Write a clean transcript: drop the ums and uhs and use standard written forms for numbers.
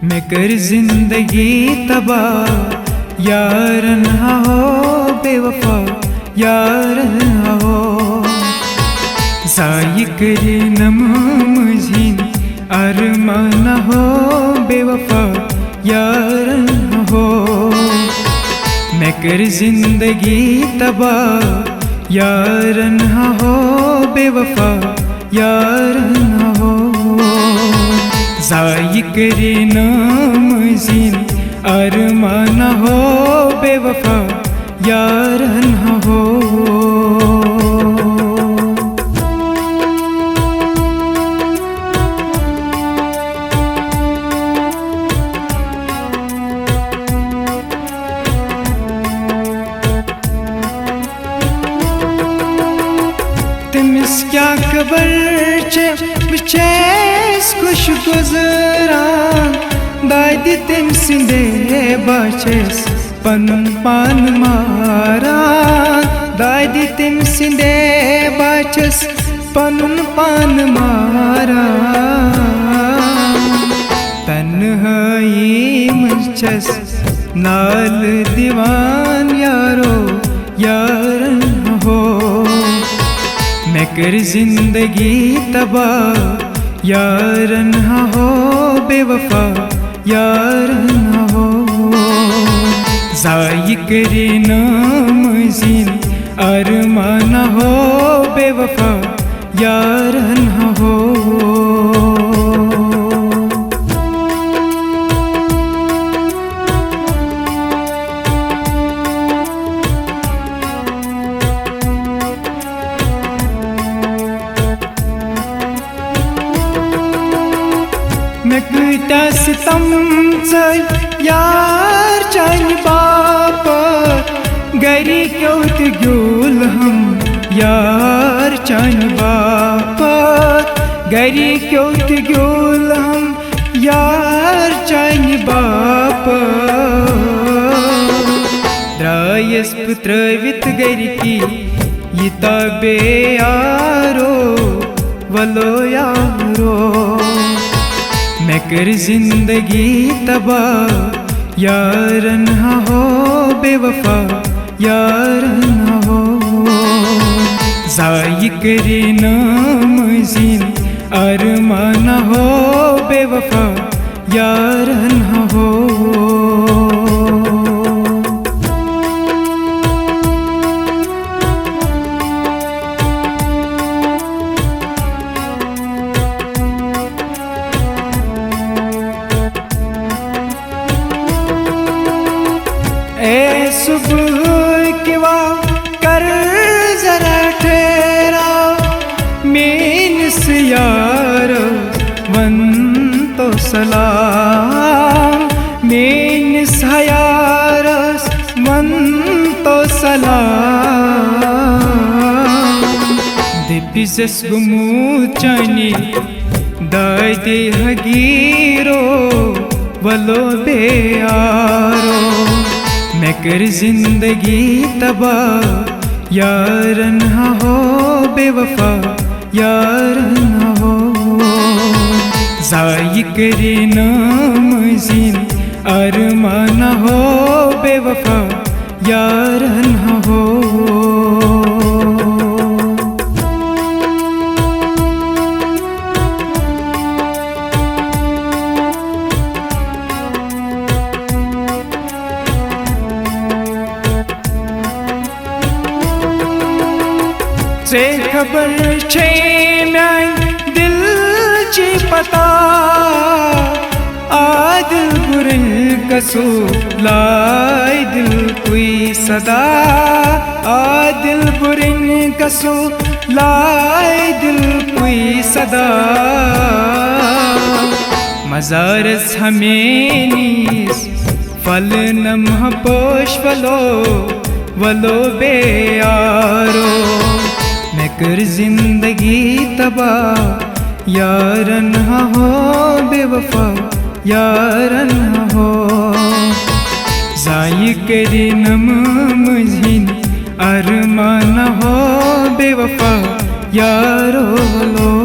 मैं कर जिंदगी तबाह यार ना हो बेवफा यार ना हो जाई करे नम मुझिन अरमान हो बेवफा यार ना हो मैं कर जिंदगी तबाह यार ना हो बेवफा यार ना हो जाई करे नाम जिन अरमान हो बेवफा यार ना हो तमिस क्या खबर चे बिचेस खुश गुजरान दादी तम सिंदे बाचेस पनुन पान मारा दादी तम सिंदे बाचेस पनुन पान मारा तन्हाई मुझचस नाल दीवान यारो यार हो मैं कर जिंदगी तबाह यार ना हो बेवफा यार ना हो जाई करे नाम जिन अरमान हो बेवफा यार ना हो मैं कुटा सितम यार चान बाप गरी क्यों ग्यूल हम यार चान बाप गरी क्यों ग्यूल हम यार चान बाप द्रायस पुत्र वित गरी की ये तबे यारो वलो यारो मैं कर जिंदगी तबाह यार ना हो बेवफा यार ना हो जाई करे नाम जिन अरमान हो बेवफा यार ना हो सुबह के कर जरा ठहरा मेन से यार वन तो सलाम मेन सा यार वन तो सलाम दिपिस गुमू चानी दायदे हगीरो वलो बे यारो मैं कर जिंदगी तबाह यार ना हो बेवफा यार ना हो जाई करे नाम जिन अरमान हो बेवफा यार ना हो से खबर छे मैं दिल ची पता आदिल बुरन कसो लाई दिल कोई सदा आदिल बुरन कसो लाई दिल कोई सदा मजारस हमें फल नमः पोश वलो बे यारो मैं कर जिंदगी तबाह यार ना हो बेवफा यार ना हो जाई करे नम मुझिन अरमान हो बेवफा यारो लो